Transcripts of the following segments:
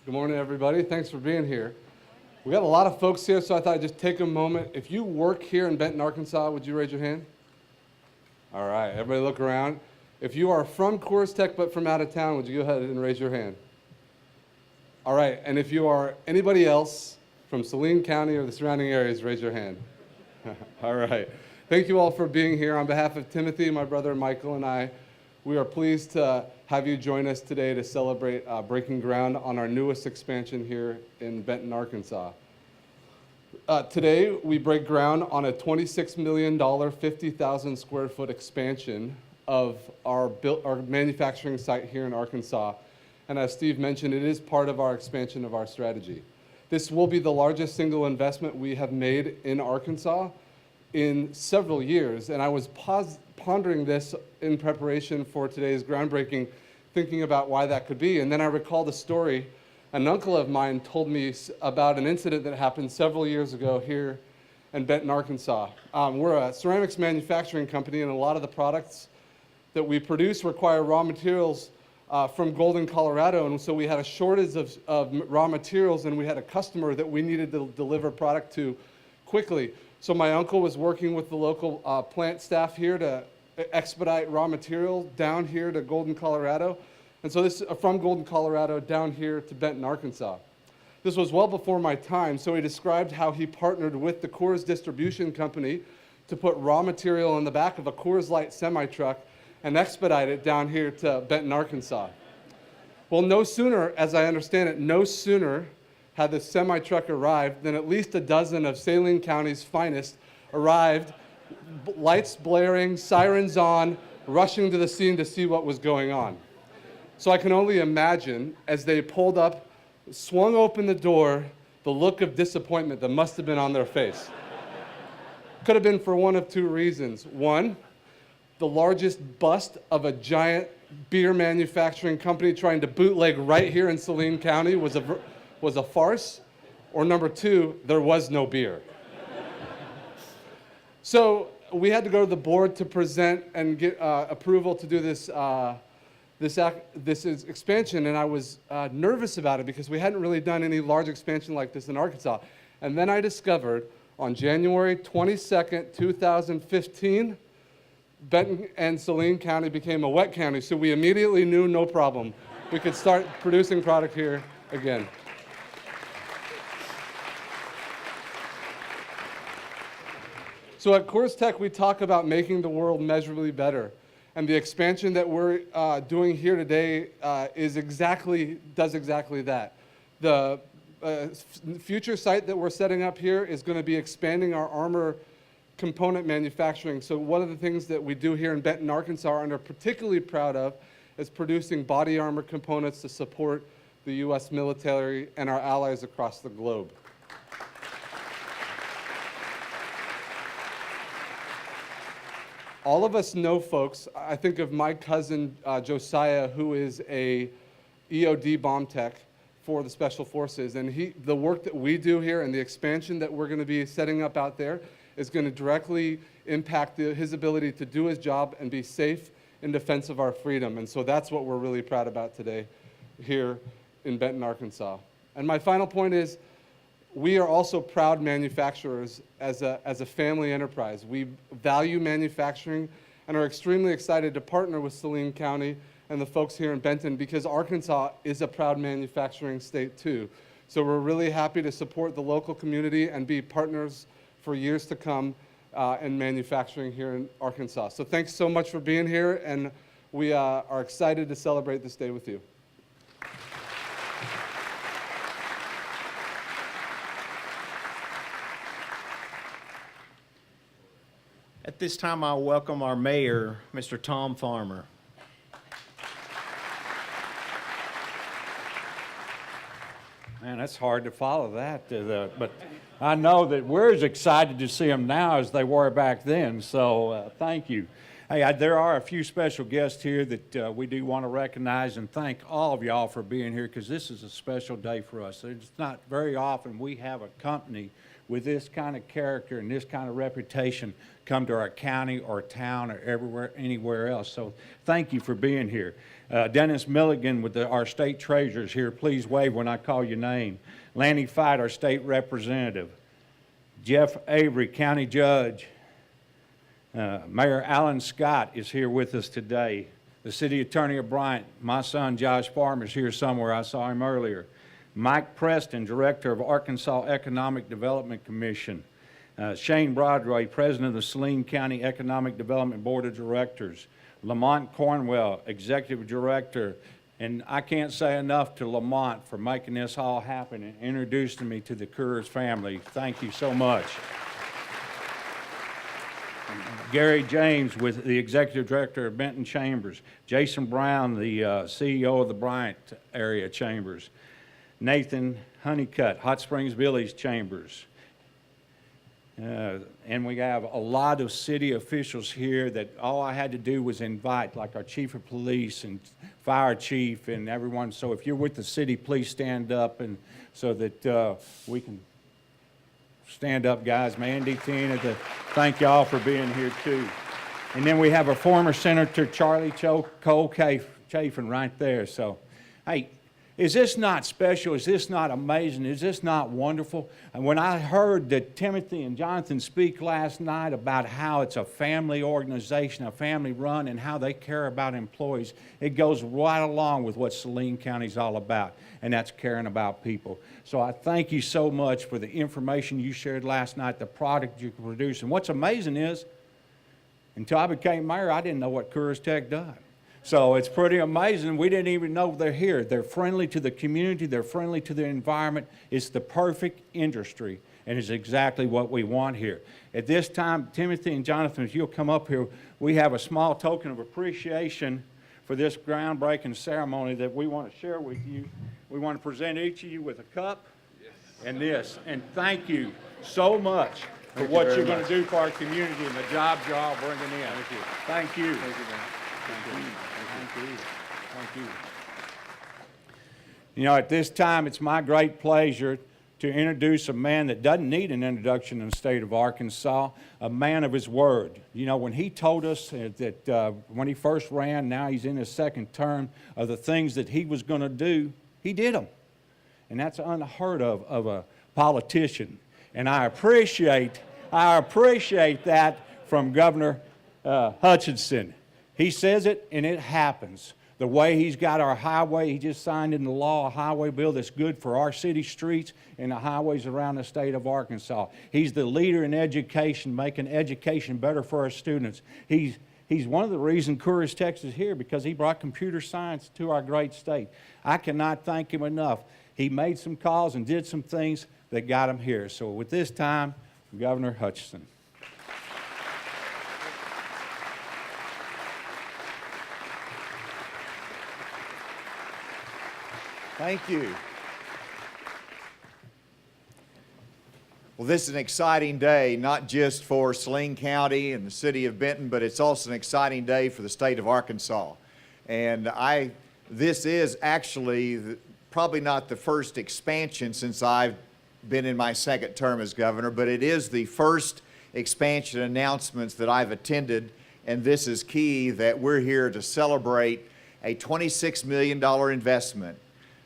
Good morning, everybody. Thanks for being here. We got a lot of folks here, so I thought I'd just take a moment. If you work here in Benton, Arkansas, would you raise your hand? All right, everybody look around. If you are from CoorsTek but from out of town, would you go ahead and raise your hand? All right, and if you are anybody else from Saline County or the surrounding areas, raise your hand. All right. Thank you all for being here. On behalf of Timothy, my brother Michael, and I, we are pleased to have you join us today to celebrate breaking ground on our newest expansion here in Benton, Arkansas. Today, we break ground on a $26 million, 50,000 square foot expansion of our manufacturing site here in Arkansas. And as Steve mentioned, it is part of our expansion of our strategy. This will be the largest single investment we have made in Arkansas in several years. And I was pondering this in preparation for today's groundbreaking, thinking about why that could be. And then I recalled a story an uncle of mine told me about an incident that happened several years ago here in Benton, Arkansas. We're a ceramics manufacturing company, and a lot of the products that we produce require raw materials from Golden, Colorado, and so we had a shortage of raw materials, and we had a customer that we needed to deliver product to quickly. So my uncle was working with the local plant staff here to expedite raw material down here to Golden, Colorado. And so this from Golden, Colorado down here to Benton, Arkansas. This was well before my time, so he described how he partnered with the Coors distribution company to put raw material in the back of a Coors Light semi-truck and expedite it down here to Benton, Arkansas. Well, no sooner, as I understand it, no sooner had the semi-truck arrived than at least a dozen of Saline County's finest arrived, lights blaring, sirens on, rushing to the scene to see what was going on. So I can only imagine, as they pulled up, swung open the door, the look of disappointment that must have been on their face. Could have been for one of two reasons. One, the largest bust of a giant beer manufacturing company trying to bootleg right here in Saline County was a farce. Or number two, there was no beer. So we had to go to the board to present and get approval to do this is expansion, and I was nervous about it because we hadn't really done any large expansion like this in Arkansas. And then I discovered on January 22nd, 2015, Benton and Saline County became a wet county, so we immediately knew no problem. We could start producing product here again. So at CoorsTek, we talk about making the world measurably better. And the expansion that we're doing here today does exactly that. The future site that we're setting up here is going to be expanding our armor component manufacturing. So one of the things that we do here in Benton, Arkansas, and are particularly proud of, is producing body armor components to support the U.S. military and our allies across the globe. All of us know folks. I think of my cousin Josiah, who is a EOD bomb tech for the Special Forces, and the work that we do here and the expansion that we're going to be setting up out there is going to directly impact his ability to do his job and be safe in defense of our freedom. And so that's what we're really proud about today here in Benton, Arkansas. And my final point is, we are also proud manufacturers as a family enterprise. We value manufacturing and are extremely excited to partner with Saline County and the folks here in Benton because Arkansas is a proud manufacturing state too. So we're really happy to support the local community and be partners for years to come in manufacturing here in Arkansas. So thanks so much for being here, and we are excited to celebrate this day with you. At this time, I'll welcome our mayor, Mr. Tom Farmer. Man, that's hard to follow that, but I know that we're as excited to see them now as they were back then, so thank you. Hey, there are a few special guests here that we do want to recognize and thank all of y'all for being here because this is a special day for us. It's not very often we have a company with this kind of character and this kind of reputation come to our county or town or everywhere, anywhere else. So thank you for being here. Dennis Milligan with our state treasurers here, please wave when I call your name. Lanny Fight, our state representative. Jeff Avery, county judge. Mayor Alan Scott is here with us today. The city attorney of Bryant, my son Josh Farmer is here somewhere. I saw him earlier. Mike Preston, director of Arkansas Economic Development Commission. Shane Broadway, president of the Saline County Economic Development Board of Directors. Lamont Cornwell, executive director. And I can't say enough to Lamont for making this all happen and introducing me to the Coors family. Thank you so much. Gary James, with the executive director of Benton Chambers. Jason Brown, the CEO of the Bryant area chambers. Nathan Honeycutt, Hot Springs Village Chambers. And we have a lot of city officials here that all I had to do was invite, like our chief of police and fire chief and everyone. So if you're with the city, please stand up, and so that we can stand up, guys. Mandy, Tina, thank y'all for being here too. And then we have a former Senator, Charlie Cole Chafin, right there. So, hey, is this not special? Is this not amazing? Is this not wonderful? And when I heard that Timothy and Jonathan speak last night about how it's a family organization, a family run, and how they care about employees, it goes right along with what Saline County is all about, and that's caring about people. So I thank you so much for the information you shared last night, the product you produce. And what's amazing is, until I became mayor, I didn't know what CoorsTek done. So it's pretty amazing. We didn't even know they're here. They're friendly to the community. They're friendly to the environment. It's the perfect industry, and it's exactly what we want here. At this time, Timothy and Jonathan, if you'll come up here, we have a small token of appreciation for this groundbreaking ceremony that we want to share with you. We want to present each of you with a cup and this. And thank you so much for what you're going to do for our community and the jobs you're all bringing in. Thank you. Thank you. Thank you, man. Thank you. Thank you. Thank you. You know, at this time, it's my great pleasure to introduce a man that doesn't need an introduction in the state of Arkansas, a man of his word. You know, when he told us that when he first ran, now he's in his second term, of the things that he was going to do, he did them. And that's unheard of a politician. And I appreciate that from Governor Hutchinson. He says it, and it happens. The way he's got our highway, he just signed into law a highway bill that's good for our city streets and the highways around the state of Arkansas. He's the leader in education, making education better for our students. He's one of the reasons CoorsTek is here, because he brought computer science to our great state. I cannot thank him enough. He made some calls and did some things that got him here. So with this time, Governor Hutchinson. Thank you. Well, this is an exciting day, not just for Saline County and the city of Benton, but it's also an exciting day for the state of Arkansas. And this is actually probably not the first expansion since I've been in my second term as governor, but it is the first expansion announcements that I've attended, and this is key that we're here to celebrate a $26 million investment.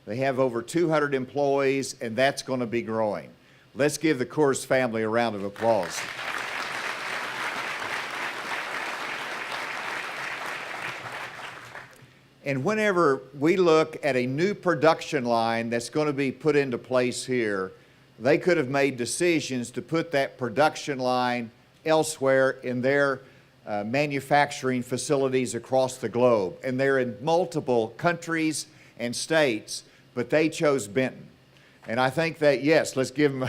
They have over 200 employees, and that's going to be growing. Let's give the Coors family a round of applause. And whenever we look at a new production line that's going to be put into place here, they could have made decisions to put that production line elsewhere in their manufacturing facilities across the globe. And they're in multiple countries and states, but they chose Benton. And I think that, yes, let's give them.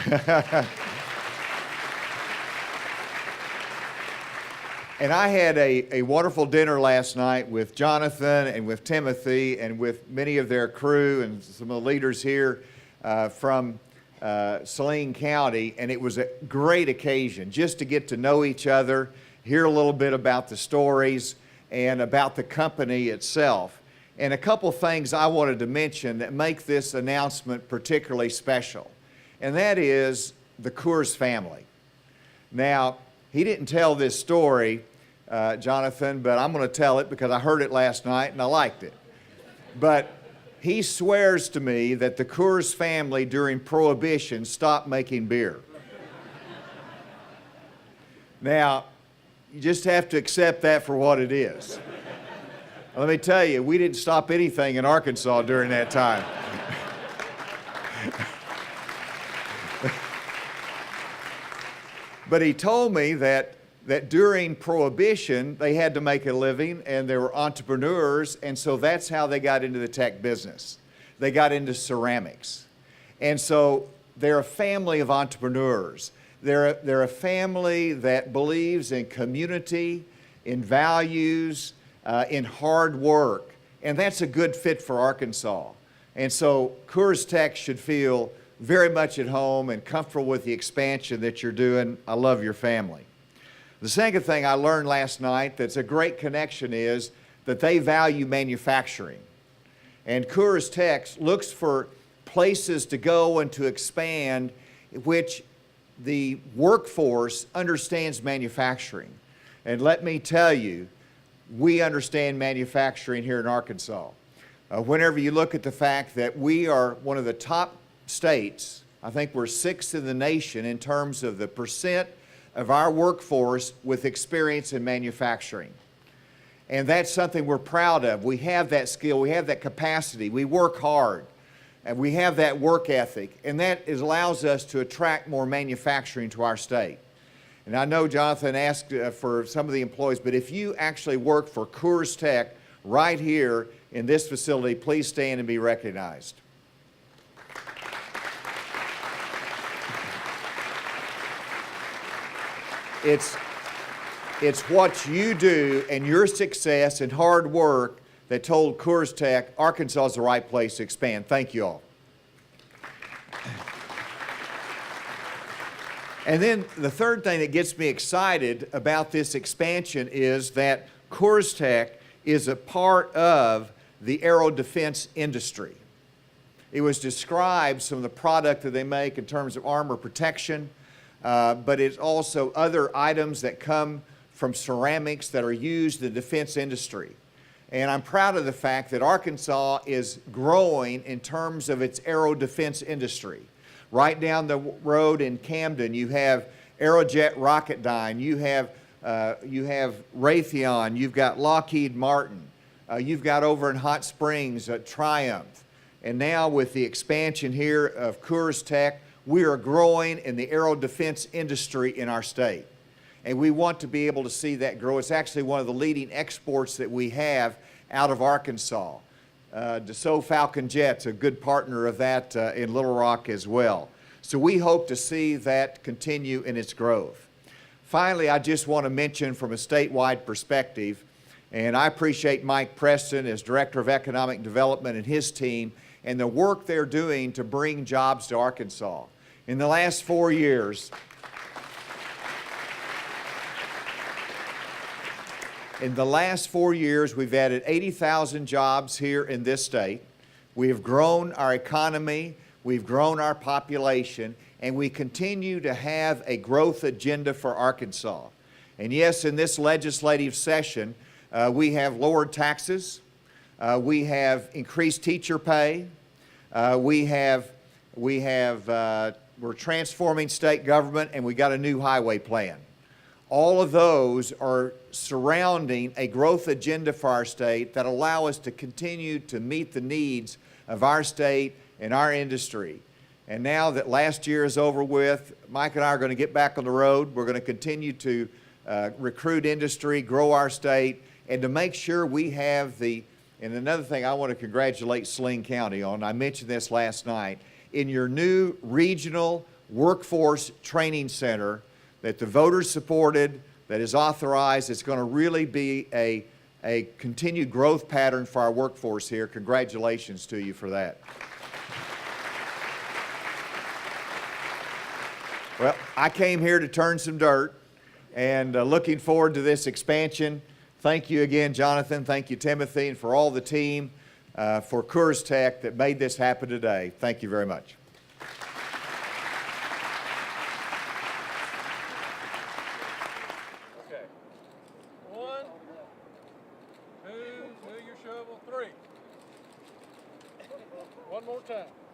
And I had a wonderful dinner last night with Jonathan and with Timothy and with many of their crew and some of the leaders here from Saline County, and it was a great occasion just to get to know each other, hear a little bit about the stories and about the company itself. And a couple things I wanted to mention that make this announcement particularly special. And that is the Coors family. Now, he didn't tell this story, Jonathan, but I'm going to tell it because I heard it last night and I liked it. But he swears to me that the Coors family during Prohibition stopped making beer. Now, you just have to accept that for what it is. Let me tell you, we didn't stop anything in Arkansas during that time. But he told me that during Prohibition, they had to make a living and they were entrepreneurs, and so that's how they got into the tech business. They got into ceramics. And so they're a family of entrepreneurs. They're a family that believes in community, in values, in hard work, and that's a good fit for Arkansas. And so CoorsTek should feel very much at home and comfortable with the expansion that you're doing. I love your family. The second thing I learned last night that's a great connection is that they value manufacturing. And CoorsTek looks for places to go and to expand which the workforce understands manufacturing. And let me tell you, we understand manufacturing here in Arkansas. Whenever you look at the fact that we are one of the top states, I think we're 6th in the nation in terms of the percent of our workforce with experience in manufacturing. And that's something we're proud of. We have that skill, we have that capacity, we work hard, and we have that work ethic, and that allows us to attract more manufacturing to our state. And I know Jonathan asked for some of the employees, but if you actually work for CoorsTek right here in this facility, please stand and be recognized. It's what you do and your success and hard work that told CoorsTek Arkansas is the right place to expand. Thank you all. And then the third thing that gets me excited about this expansion is that CoorsTek is a part of the aero defense industry. It was described, some of the product that they make in terms of armor protection, but it's also other items that come from ceramics that are used in the defense industry. And I'm proud of the fact that Arkansas is growing in terms of its aero defense industry. Right down the road in Camden, you have Aerojet Rocketdyne, you have Raytheon, you've got Lockheed Martin, you've got over in Hot Springs Triumph. And now with the expansion here of CoorsTek, we are growing in the aero defense industry in our state. And we want to be able to see that grow. It's actually one of the leading exports that we have out of Arkansas. Dassault Falcon Jet's a good partner of that in Little Rock as well. So we hope to see that continue in its growth. Finally, I just want to mention from a statewide perspective, and I appreciate Mike Preston as Director of Economic Development and his team and the work they're doing to bring jobs to Arkansas. In the last 4 years, we've added 80,000 jobs here in this state. We have grown our economy, we've grown our population, and we continue to have a growth agenda for Arkansas. And yes, in this legislative session, we have lowered taxes, we have increased teacher pay, we're transforming state government, and we got a new highway plan. All of those are surrounding a growth agenda for our state that allow us to continue to meet the needs of our state and our industry. And now that last year is over with, Mike and I are going to get back on the road. We're going to continue to recruit industry, grow our state, and to make sure we have the, and another thing I want to congratulate Saline County on, I mentioned this last night, in your new regional workforce training center that the voters supported, that is authorized. It's going to really be a continued growth pattern for our workforce here. Congratulations to you for that. Well, I came here to turn some dirt, and looking forward to this expansion. Thank you again, Jonathan. Thank you, Timothy, and for all the team for CoorsTek that made this happen today. Thank you very much. more time.